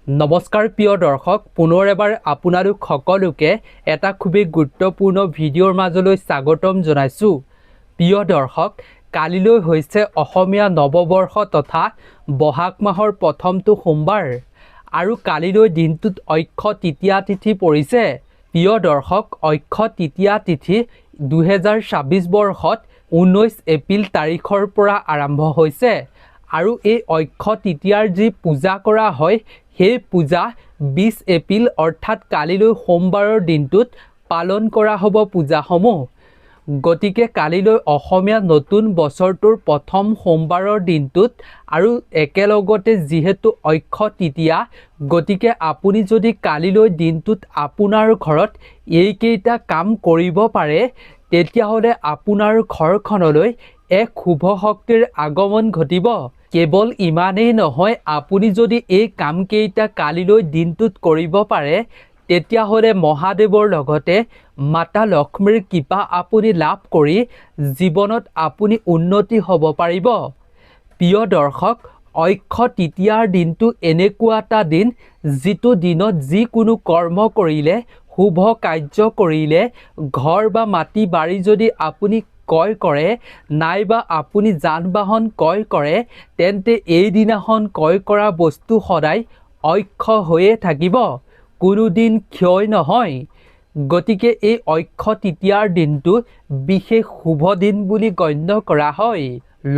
নমস্কাৰ প্ৰিয় দৰ্শক, পুনৰ এবাৰ আপোনালোক সকলোকে এটা খুবেই গুৰুত্বপূৰ্ণ ভিডিঅ'ৰ মাজলৈ স্বাগতম জনাইছোঁ। প্ৰিয় দৰ্শক, কালিলৈ হৈছে অসমীয়া নৱবৰ্ষ তথা বহাগ মাহৰ প্ৰথমটো সোমবাৰ আৰু কালিলৈ দিনটোত অক্ষয় তৃতীয়া তিথি পৰিছে। প্ৰিয় দৰ্শক, অক্ষয় তৃতীয়া তিথি 2026 বৰ্ষত 19 এপ্ৰিল তাৰিখৰ পৰা আৰম্ভ হৈছে আৰু এই অক্ষয় তৃতীয়াৰ যি পূজা কৰা হয় সেই পূজা 20 এপ্ৰিল অৰ্থাৎ কালিলৈ সোমবাৰৰ দিনটোত পালন কৰা হ'ব পূজাসমূহ। গতিকে কালিলৈ অসমীয়া নতুন বছৰটোৰ প্ৰথম সোমবাৰৰ দিনটোত আৰু একেলগতে যিহেতু অক্ষয় তৃতীয়া, গতিকে আপুনি যদি কালিলৈ দিনটোত আপোনাৰ ঘৰত এইকেইটা কাম কৰিব পাৰে তেতিয়াহ'লে আপোনাৰ ঘৰখনলৈ এক শুভ শক্তিৰ আগমন ঘটিব। কেৱল ইমানেই নহয়, আপুনি যদি এই কামকেইটা কালিলৈ দিনটোত কৰিব পাৰে তেতিয়াহ'লে মহাদেৱৰ লগতে মাতা লক্ষ্মীৰ কৃপা আপুনি লাভ কৰি জীৱনত আপুনি উন্নতি হ'ব পাৰিব। প্ৰিয় দৰ্শক, অক্ষয় তৃতীয়াৰ দিনটো এনেকুৱা এটা দিন যিটো দিনত যিকোনো কৰ্ম কৰিলে, শুভ কাৰ্য কৰিলে, ঘৰ বা মাটি বাৰী যদি আপুনি ক্ৰয় কৰে নাইবা আপুনি যান বাহন ক্ৰয় কৰে তেন্তে এইদিনাখন ক্ৰয় কৰা বস্তু সদায় অক্ষয় হৈয়ে থাকিব, কোনোদিন ক্ষয় নহয়। গতিকে এই অক্ষয় তৃতীয়াৰ দিনটো বিশেষ শুভ দিন বুলি গণ্য কৰা হয়।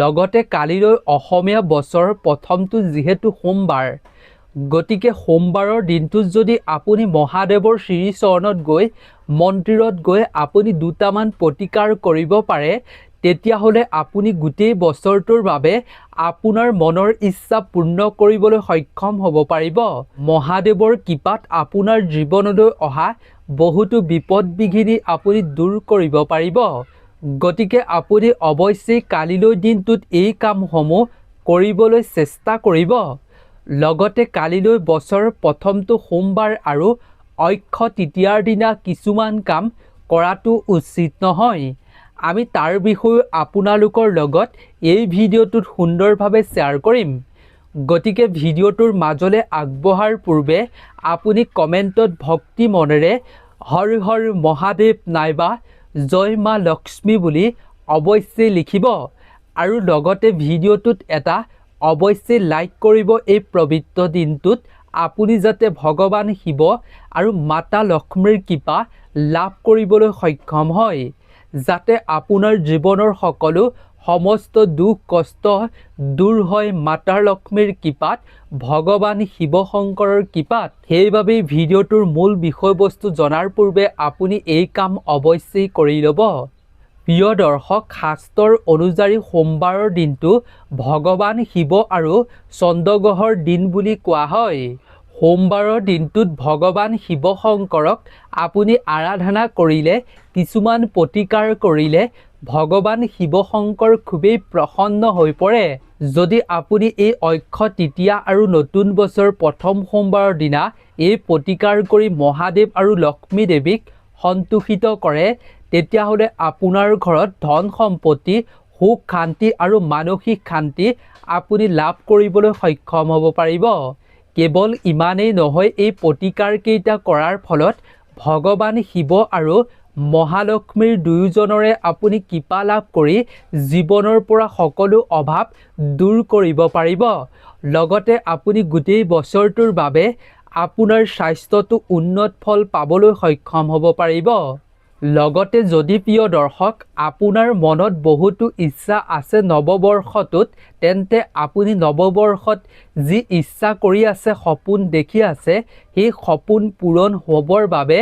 লগতে কালিলৈ অসমীয়া বছৰৰ প্ৰথমটো যিহেতু সোমবাৰ, গতিকে সোমবাৰৰ দিনটোত যদি আপুনি মহাদেৱৰ শ্ৰীচৰণত গৈ মন্দিৰত গৈ আপুনি দুটামান প্ৰতিকাৰ কৰিব পাৰে তেতিয়াহ'লে আপুনি গোটেই বছৰটোৰ বাবে আপোনাৰ মনৰ ইচ্ছা পূৰ্ণ কৰিবলৈ সক্ষম হ'ব পাৰিব। মহাদেৱৰ কৃপাত আপোনাৰ জীৱনলৈ অহা বহুতো বিপদ বিঘিনি আপুনি দূৰ কৰিব পাৰিব। গতিকে আপুনি অৱশ্যেই কালিলৈ দিনটোত এই কামসমূহ কৰিবলৈ চেষ্টা কৰিব। লগতে কালিলৈ বছৰৰ প্ৰথমটো সোমবাৰ আৰু অক্ষয় তৃতীয়াৰ দিনা কিছুমান কাম কৰাটো উচিত নহয়। আমি তাৰ বিষয়ে আপোনালোকৰ লগত এই ভিডিঅ'টোত সুন্দৰভাৱে শ্বেয়াৰ কৰিম। গতিকে ভিডিঅ'টোৰ মাজলৈ আগবঢ়াৰ পূৰ্বে আপুনি কমেণ্টত ভক্তি মনেৰে হৰ হৰ মহাদেৱ নাইবা জয় মা লক্ষ্মী বুলি অৱশ্যেই লিখিব আৰু লগতে ভিডিঅ'টোত এটা অৱশ্যেই লাইক কৰিব। এই পবিত্ৰ দিনটোত আপুনি যাতে ভগৱান শিৱ আৰু মাতা লক্ষ্মীৰ কৃপা লাভ কৰিবলৈ সক্ষম হয়, যাতে আপোনাৰ জীৱনৰ সকলো সমস্ত দুখ কষ্ট দূৰ হয় মাতা লক্ষ্মীৰ কৃপাত, ভগৱান শিৱ শংকৰৰ কৃপাত। সেইবাবেই ভিডিঅ'টোৰ মূল বিষয়বস্তু জনাৰ পূৰ্বে আপুনি এই কাম অৱশ্যেই কৰি ল'ব। প্ৰিয় দৰ্শক, শাস্ত্ৰৰ অনুযায়ী সোমবাৰৰ দিনটো ভগৱান শিৱ আৰু চন্দ্ৰগ্ৰহৰ দিন বুলি কোৱা হয়। সোমবাৰৰ দিনটোত ভগৱান শিৱ শংকৰক আপুনি আৰাধনা কৰিলে, কিছুমান প্ৰতিকাৰ কৰিলে ভগৱান শিৱ শংকৰ খুবেই প্ৰসন্ন হৈ পৰে। যদি আপুনি এই অক্ষয় তৃতীয়া আৰু নতুন বছৰ প্ৰথম সোমবাৰৰ দিনা এই প্ৰতিকাৰ কৰি মহাদেৱ আৰু লক্ষ্মী দেৱীক সন্তুষ্টিত কৰে তেতিয়াহ'লে আপোনাৰ ঘৰত ধন সম্পত্তি, সুখ শান্তি আৰু মানসিক শান্তি আপুনি লাভ কৰিবলৈ সক্ষম হ'ব পাৰিব। কেৱল ইমানেই নহয়, এই প্ৰতিকাৰকেইটা কৰাৰ ফলত ভগৱান শিৱ আৰু মহালক্ষ্মীৰ দুয়োজনৰে আপুনি কৃপা লাভ কৰি জীৱনৰ পৰা সকলো অভাৱ দূৰ কৰিব পাৰিব। লগতে আপুনি গোটেই বছৰটোৰ বাবে আপোনাৰ স্বাস্থ্যটো উন্নত ফল পাবলৈ সক্ষম হ'ব পাৰিব। লগতে যদি প্ৰিয় দৰ্শক আপোনাৰ মনত বহুতো ইচ্ছা আছে নৱবৰ্ষটোত, তেন্তে আপুনি নৱবৰ্ষত যি ইচ্ছা কৰি আছে, সপোন দেখি আছে, সেই সপোন পূৰণ হ'বৰ বাবে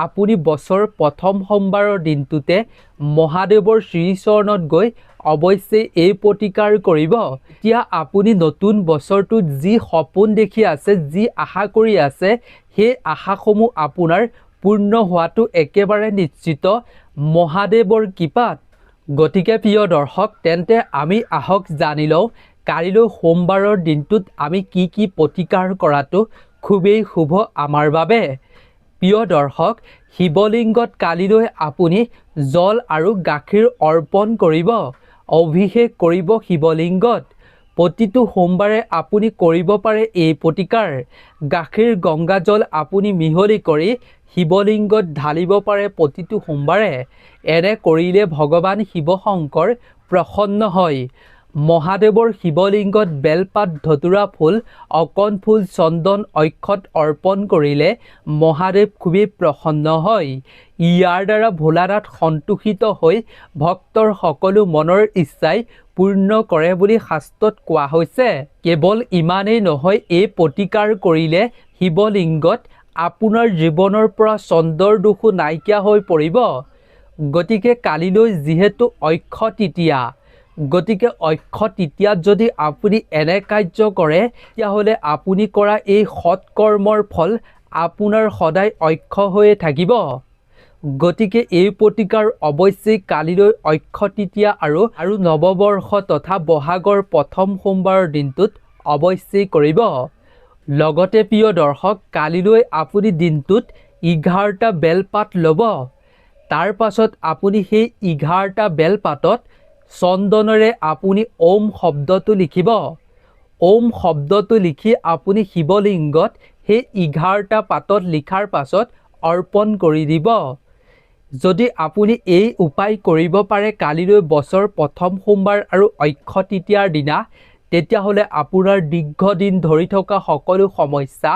আপুনি বছৰৰ প্ৰথম সোমবাৰৰ দিনটোতে মহাদেৱৰ শ্ৰীচৰণত গৈ অৱশ্যেই এই প্ৰতিকাৰ কৰিব। এতিয়া আপুনি নতুন বছৰটোত যি সপোন দেখি আছে, যি আশা কৰি আছে, সেই আশাসমূহ আপোনাৰ পূৰ্ণ হোৱাটো একেবাৰে নিশ্চিত মহাদেৱৰ কৃপাত। গতিকে প্ৰিয় দৰ্শক, তেন্তে আমি আহক জানি লওঁ কালিলৈ সোমবাৰৰ দিনটোত আমি কি কি প্ৰতিকাৰ কৰাটো খুবেই শুভ আমাৰ বাবে। প্ৰিয় দৰ্শক, শিৱলিংগত কালিলৈ আপুনি জল আৰু গাখীৰ অৰ্পণ কৰিব, অভিষেক কৰিব শিৱলিংগত। প্ৰতিটো সোমবাৰে আপুনি কৰিব পাৰে এই প্ৰতিকাৰ। গাখীৰ গংগাজল আপুনি মিহলি কৰি শিৱলিংগত ঢালিব পাৰে প্ৰতিটো সোমবাৰে। এনে কৰিলে ভগৱান শিৱ শংকৰ প্ৰসন্ন হয়। মহাদেৱৰ শিৱলিংগত বেলপাত, ধতুৰা ফুল, অকণ ফুল, চন্দন, অক্ষত অৰ্পণ কৰিলে মহাদেৱ খুবেই প্ৰসন্ন হয়। ইয়াৰ দ্বাৰা ভোলানাথ সন্তোষিত হৈ ভক্তৰ সকলো মনৰ ইচ্ছাই পূৰ্ণ কৰে বুলি শাস্ত্ৰত কোৱা হৈছে। কেৱল ইমানেই নহয়, এই প্ৰতিকাৰ কৰিলে শিৱলিংগত আপোনাৰ জীৱনৰ পৰা চন্দ্ৰৰ দোষো নাইকিয়া হৈ পৰিব। গতিকে কালিলৈ যিহেতু অক্ষয় তৃতীয়া, গতিকে অক্ষয় তৃতীয়াত যদি আপুনি এনে কাৰ্য কৰে, তেতিয়াহ'লে আপুনি কৰা এই সৎকৰ্মৰ ফল আপোনাৰ সদায় অক্ষয় হৈয়ে থাকিব। গতিকে এই প্ৰতিকাৰ অৱশ্যেই কালিলৈ অক্ষয় তৃতীয়া আৰু নৱবৰ্ষ তথা বহাগৰ প্ৰথম সোমবাৰৰ দিনটোত অৱশ্যেই কৰিব। লগতে প্ৰিয় দৰ্শক, কালিলৈ আপুনি দিনটোত 11টা বেলপাত ল'ব। তাৰ পাছত আপুনি সেই 11টা বেলপাতত চন্দনেৰে আপুনি ওম শব্দটো লিখিব। ওম শব্দটো লিখি আপুনি শিৱলিংগত সেই 11টা পাতত লিখাৰ পাছত অৰ্পণ কৰি দিব। যদি আপুনি এই উপায় কৰিব পাৰে কালিলৈ বছৰ প্ৰথম সোমবাৰ আৰু অক্ষয় তৃতীয়াৰ দিনা, তেতিয়াহ'লে আপোনাৰ দীৰ্ঘদিন ধৰি থকা সকলো সমস্যা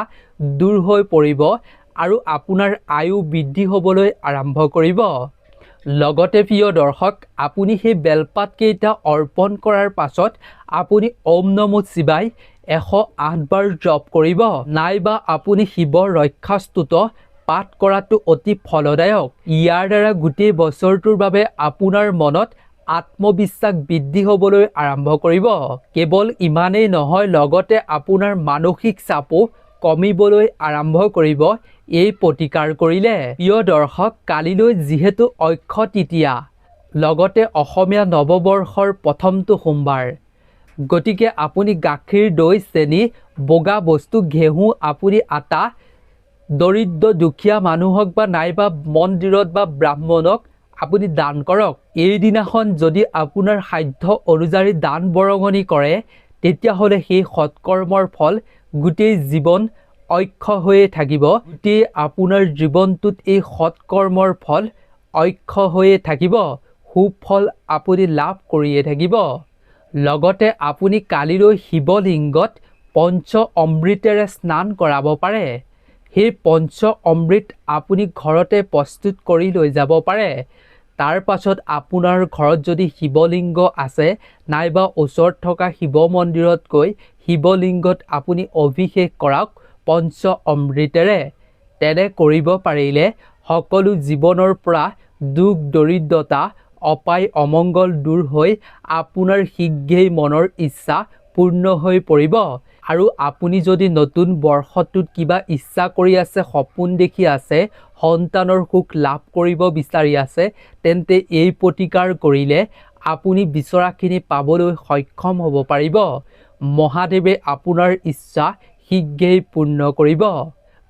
দূৰ হৈ পৰিব আৰু আপোনাৰ আয়ু বৃদ্ধি হ'বলৈ আৰম্ভ কৰিব। লগতে প্ৰিয় দৰ্শক, আপুনি সেই বেলপাতকেইটা অৰ্পণ কৰাৰ পাছত আপুনি ওম নমঃ শিৱায় 108 বাৰ জপ কৰিব, নাইবা আপুনি শিৱৰ ৰক্ষাস্তুত পাঠ কৰাটো অতি ফলদায়ক। ইয়াৰ দ্বাৰা গোটেই বছৰটোৰ বাবে আপোনাৰ মনত আত্মবিশ্বাস বৃদ্ধি হ'বলৈ আৰম্ভ কৰিব। কেৱল ইমানেই নহয়, লগতে আপোনাৰ মানসিক চাপো কমিবলৈ আৰম্ভ কৰিব এই প্ৰতিকাৰ কৰিলে। প্ৰিয় দৰ্শক, কালিলৈ যিহেতু অক্ষয় তৃতীয়া, লগতে অসমীয়া নৱবৰ্ষৰ প্ৰথমটো সোমবাৰ, গতিকে আপুনি গাখীৰ, দৈ, চেনি, বগা বস্তু, ঘেঁহু, আপুনি আটা দৰিদ্ৰ দুখীয়া মানুহক বা নাইবা মন্দিৰত বা ব্ৰাহ্মণক আপুনি দান কৰক। এইদিনাখন যদি আপোনাৰ সাধ্য অনুযায়ী দান বৰঙণি কৰে, তেতিয়াহ'লে সেই সৎকৰ্মৰ ফল গোটেই জীৱন অক্ষয় হৈয়ে থাকিব। গোটেই আপোনাৰ জীৱনটোত এই সৎকৰ্মৰ ফল অক্ষয় হৈয়ে থাকিব। সুফল আপুনি লাভ কৰিয়ে থাকিব। লগতে আপুনি কালিলৈ শিৱলিংগত পঞ্চ অমৃতেৰে স্নান কৰাব পাৰে। সেই পঞ্চ অমৃত আপুনি ঘৰতে প্ৰস্তুত কৰি লৈ যাব পাৰে। তাৰ পাছত আপোনাৰ ঘৰত যদি শিৱলিংগ আছে, নাইবা ওচৰত থকা শিৱ মন্দিৰত গৈ শিৱলিংগত আপুনি অভিষেক কৰাওক পঞ্চ অমৃতেৰে। তেনে কৰিব পাৰিলে সকলো জীৱনৰ পৰা দুখ, দৰিদ্ৰতা, অপায়, অমংগল দূৰ হৈ আপোনাৰ শীঘ্ৰেই মনৰ ইচ্ছা পূৰ্ণ হৈ পৰিব। আৰু আপুনি যদি নতুন বৰ্ষটোত কিবা ইচ্ছা কৰি আছে, সপোন দেখি আছে, সন্তানৰ সুখ লাভ কৰিব বিচাৰি আছে, তেন্তে এই প্ৰতিকাৰ কৰিলে আপুনি বিচৰাখিনি পাবলৈ সক্ষম হ'ব পাৰিব। মহাদেৱে আপোনাৰ ইচ্ছা শীঘ্ৰেই পূৰ্ণ কৰিব।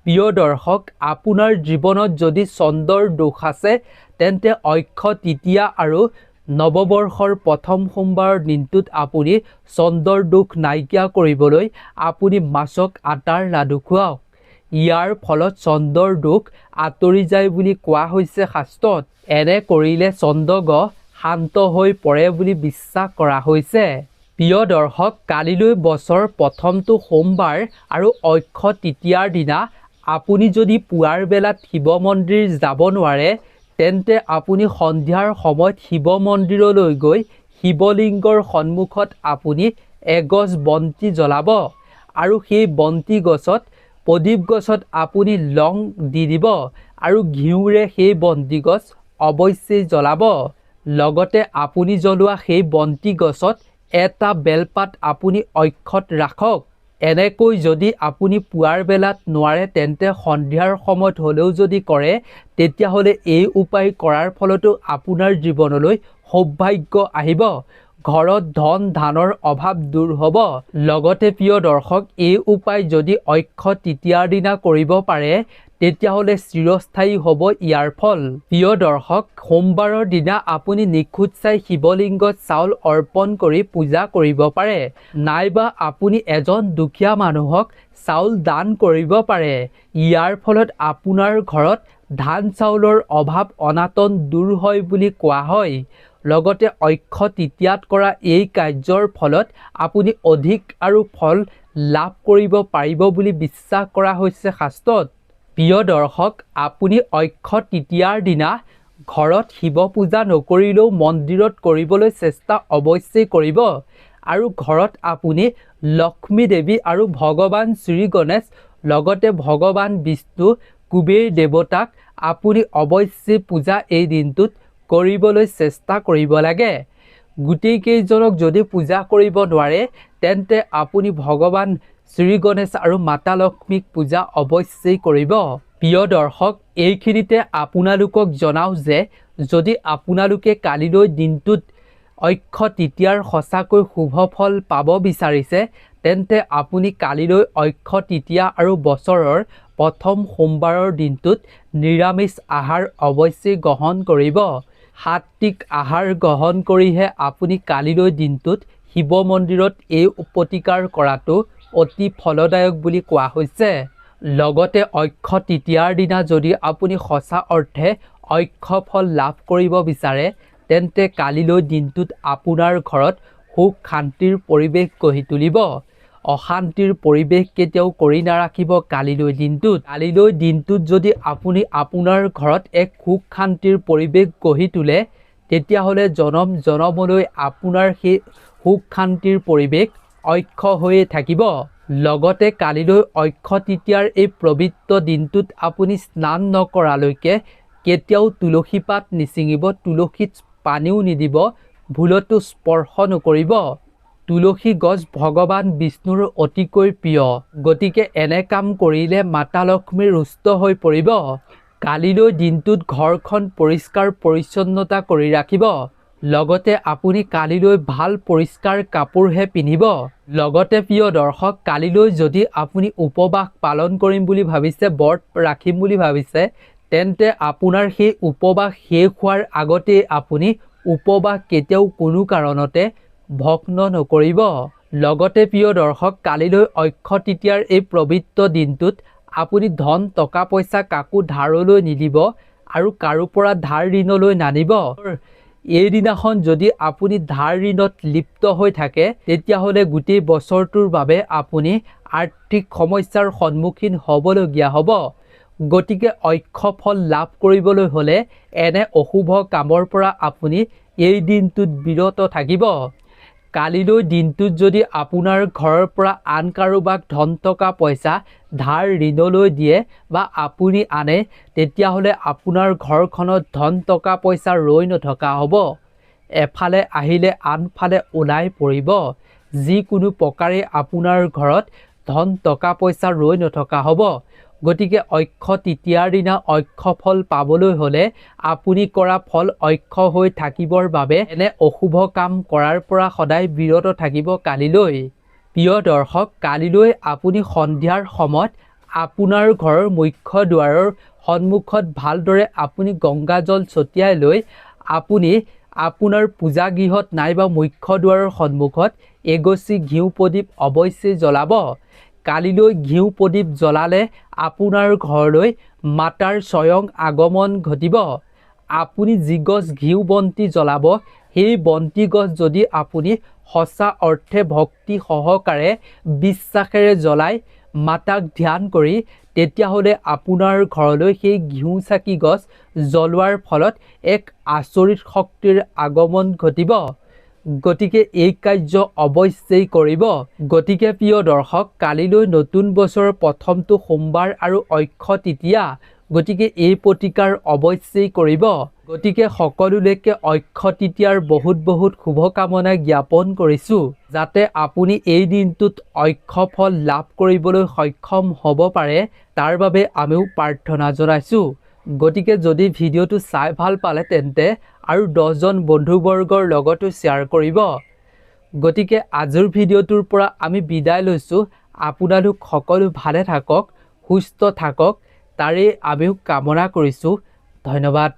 প্ৰিয় দৰ্শক, আপোনাৰ জীৱনত যদি চন্দ্ৰৰ দোষ আছে, তেন্তে অক্ষয় তৃতীয়া আৰু নৱবৰ্ষৰ প্ৰথম সোমবাৰৰ দিনটোত আপুনি চন্দ্ৰৰ দোষ নাইকিয়া কৰিবলৈ আপুনি মাছক আটাৰ লাডু খুৱাওক। ইয়াৰ ফলত চন্দ্ৰৰ দোষ আঁতৰি যায় বুলি কোৱা হৈছে শাস্ত্ৰত। এনে কৰিলে চন্দ্ৰগ্ৰহ শান্ত হৈ পৰে বুলি বিশ্বাস কৰা হৈছে। প্ৰিয় দৰ্শক, কালিলৈ বছৰ প্ৰথমটো সোমবাৰ আৰু অক্ষয় তৃতীয়াৰ দিনা আপুনি যদি পুৱাৰ বেলাত শিৱ মন্দিৰ যাব নোৱাৰে, তেন্তে আপুনি সন্ধিয়াৰ সময়ত শিৱ মন্দিৰলৈ গৈ শিৱলিংগৰ সন্মুখত আপুনি এগছ বন্তি জ্বলাব আৰু সেই বন্তি গছত, প্ৰদীপ গছত আপুনি লং দি দিব আৰু ঘিউৰে সেই বন্তি গছ অৱশ্যেই জ্বলাব। লগতে আপুনি জ্বলোৱা সেই বন্তি গছত এটা বেলপাত আপুনি অক্ষত ৰাখক। এনেকৈ যদি আপুনি পুৱাৰ বেলাত নোৱাৰে, তেন্তে সন্ধিয়াৰ সময়ত হ'লেও যদি কৰে, তেতিয়াহ'লে এই উপায় কৰাৰ ফলতো আপোনাৰ জীৱনলৈ সৌভাগ্য আহিব। ঘৰত ধন ধানৰ অভাৱ দূৰ হ'ব। লগতে প্ৰিয় দৰ্শক, এই উপায় যদি অক্ষয় তৃতীয়াৰ দিনা কৰিব পাৰে, তেতিয়াহ'লে চিৰস্থায়ী হ'ব ইয়াৰ ফল। প্ৰিয় দৰ্শক, সোমবাৰৰ দিনা আপুনি নিখুঁত চাই শিৱলিংগত চাউল অৰ্পণ কৰি পূজা কৰিব পাৰে, নাইবা আপুনি এজন দুখীয়া মানুহক চাউল দান কৰিব পাৰে। ইয়াৰ ফলত আপোনাৰ ঘৰত ধান চাউলৰ অভাৱ অনাটন দূৰ হয় বুলি কোৱা হয়। লগতে অক্ষয় তৃতীয়াত কৰা এই কাৰ্যৰ ফলত আপুনি অধিক আৰু ফল লাভ কৰিব পাৰিব বুলি বিশ্বাস কৰা হৈছে শাস্ত্ৰত। প্ৰিয় দৰ্শক, আপুনি অক্ষয় তৃতীয়াৰ দিনা ঘৰত শিৱ পূজা নকৰিলেও মন্দিৰত কৰিবলৈ চেষ্টা অৱশ্যেই কৰিব। আৰু ঘৰত আপুনি লক্ষ্মী দেৱী আৰু ভগৱান শ্ৰী গণেশ লগতে ভগৱান বিষ্ণু কুবেৰ দেৱতাক আপুনি অৱশ্যেই পূজা এই দিনটোত কৰিবলৈ চেষ্টা কৰিব লাগে। গোটেইকেইজনক যদি পূজা কৰিব নোৱাৰে তেন্তে আপুনি ভগৱান শ্ৰী গণেশ আৰু মাতা লক্ষ্মীক পূজা অৱশ্যেই কৰিব। প্ৰিয় দৰ্শক, এইখিনিতে আপোনালোকক জনাওঁ যে যদি আপোনালোকে কালিলৈ দিনটোত অক্ষয় তৃতীয়াৰ সঁচাকৈ শুভ ফল পাব বিচাৰিছে তেন্তে আপুনি কালিলৈ অক্ষয় তৃতীয়া আৰু বছৰৰ প্ৰথম সোমবাৰৰ দিনটোত নিৰামিষ আহাৰ অৱশ্যেই গ্ৰহণ কৰিব। সাত্বিক আহাৰ গ্ৰহণ কৰিহে আপুনি কালিলৈ দিনটোত শিৱ মন্দিৰত এই প্ৰতিকাৰ কৰাটো অতি ফলদায়ক বুলি কোৱা হৈছে। লগতে অক্ষয় তৃতীয়াৰ দিনা যদি আপুনি সঁচা অৰ্থে অক্ষয় ফল লাভ কৰিব বিচাৰে তেন্তে কালিলৈ দিনটোত আপোনাৰ ঘৰত সুখ শান্তিৰ পৰিৱেশ গঢ়ি তুলিব। অশান্তিৰ পৰিৱেশ কেতিয়াও কৰি নাৰাখিব কালিলৈ দিনটোত। কালিলৈ দিনটোত যদি আপুনি আপোনাৰ ঘৰত এক সুখ শান্তিৰ পৰিৱেশ গঢ়ি তোলে তেতিয়াহ'লে জনম জনমলৈ আপোনাৰ সেই সুখ শান্তিৰ পৰিৱেশ অক্ষয় হৈয়ে থাকিব। লগতে কালিলৈ অক্ষয় তৃতীয়াৰ এই পবিত্ৰ দিনটোত আপুনি স্নান নকৰালৈকে কেতিয়াও তুলসী পাত নিছিঙিব, তুলসীত পানীও নিদিব, ভুলতো স্পৰ্শ নকৰিব। তুলসী গছ ভগৱান বিষ্ণুৰ অতিকৈ প্ৰিয়, গতিকে এনে কাম কৰিলে মাতা লক্ষ্মী ৰুষ্ট হৈ পৰিব। কালিলৈ দিনটোত ঘৰখন পৰিষ্কাৰ পৰিচ্ছন্নতা কৰি ৰাখিব। লগতে আপুনি কালিলৈ ভাল পৰিষ্কাৰ কাপোৰহে পিন্ধিব। লগতে প্ৰিয় দৰ্শক, কালিলৈ যদি আপুনি উপবাস পালন কৰিম বুলি ভাবিছে, ব্ৰত ৰাখিম বুলি ভাবিছে তেন্তে আপোনাৰ সেই উপবাস শেষ হোৱাৰ আগতেই আপুনি উপবাস কেতিয়াও কোনো কাৰণতে ভগ্ন নকৰিব। লগতে প্ৰিয় দৰ্শক, কালিলৈ অক্ষয় তৃতীয়াৰ এই পবিত্ৰ দিনটোত আপুনি ধন টকা পইচা কাকো ধাৰলৈ নিদিব আৰু কাৰো পৰা ধাৰ ঋণলৈ নানিব। এই দিনাখন যদি আপুনি ধাৰ ঋণত লিপ্ত হৈ থাকে তেতিয়াহ'লে গোটেই বছৰটোৰ বাবে আপুনি আৰ্থিক সমস্যাৰ সন্মুখীন হ'বলগীয়া হ'ব। গতিকে অক্ষয় ফল লাভ কৰিবলৈ হ'লে এনে অশুভ কামৰ পৰা আপুনি এই দিনটোত বিৰত থাকিব। কালিলৈ দিনটোত যদি আপোনাৰ ঘৰৰ পৰা আন কাৰোবাক ধন টকা পইচা ধাৰ ঋণলৈ দিয়ে বা আপুনি আনে তেতিয়াহ'লে আপোনাৰ ঘৰখনত ধন টকা পইচা ৰৈ নথকা হ'ব। এফালে আহিলে আনফালে ওলাই পৰিব। যিকোনো প্ৰকাৰে আপোনাৰ ঘৰত ধন টকা পইচা ৰৈ নথকা হ'ব। গতিকে অক্ষয় তৃতীয়াৰ দিনা অক্ষয় ফল পাবলৈ হ'লে আপুনি কৰা ফল অক্ষয় হৈ থাকিবৰ বাবে এনে অশুভ কাম কৰাৰ পৰা সদায় বিৰত থাকিব কালিলৈ। প্ৰিয় দৰ্শক, কালিলৈ আপুনি সন্ধিয়াৰ সময়ত আপোনাৰ ঘৰৰ মুখ্য দুৱাৰৰ সন্মুখত ভালদৰে আপুনি গংগা জল ছটিয়াই লৈ আপুনি আপোনাৰ পূজাগৃহত নাইবা মুখ্য দুৱাৰৰ সন্মুখত এগছি ঘিউ প্ৰদীপ অৱশ্যেই জ্বলাব। কালিলৈ ঘিউ প্ৰদীপ জ্বলালে আপোনাৰ ঘৰলৈ মাতাৰ স্বয়ং আগমন ঘটিব। আপুনি যি গছ ঘিউ বন্তি জ্বলাব সেই বন্তি গছ যদি আপুনি সঁচা অৰ্থে ভক্তি সহকাৰে বিশ্বাসেৰে জ্বলাই মাতাক ধ্যান কৰি তেতিয়াহ'লে আপোনাৰ ঘৰলৈ সেই ঘিউ চাকি গছ জ্বলোৱাৰ ফলত এক আচৰিত শক্তিৰ আগমন ঘটিব। গতিকে এই কাৰ্য অৱশ্যেই কৰিব। গতিকে প্ৰিয় দৰ্শক, কালিলৈ নতুন বছৰৰ প্ৰথমটো সোমবাৰ আৰু অক্ষয় তৃতীয়া, গতিকে এই প্ৰতিকাৰ অৱশ্যেই কৰিব। গতিকে সকলোলৈকে অক্ষয় তৃতীয়াৰ বহুত শুভকামনা জ্ঞাপন কৰিছোঁ, যাতে আপুনি এই দিনটোত অক্ষয় ফল লাভ কৰিবলৈ সক্ষম হ'ব পাৰে তাৰ বাবে আমিও প্ৰাৰ্থনা জনাইছোঁ। গতিকে যদি ভিডিঅ'টো চাই ভাল পালে তেন্তে আৰু 10জন বন্ধুবৰ্গৰ লগতো শ্বেয়াৰ কৰিব। গতিকে আজিৰ ভিডিঅ'টোৰ পৰা আমি বিদায় লৈছোঁ। আপোনালোক সকলো ভালে থাকক, সুস্থ থাকক। তাৰে আমিও কামনা কৰিছোঁ। ধন্যবাদ।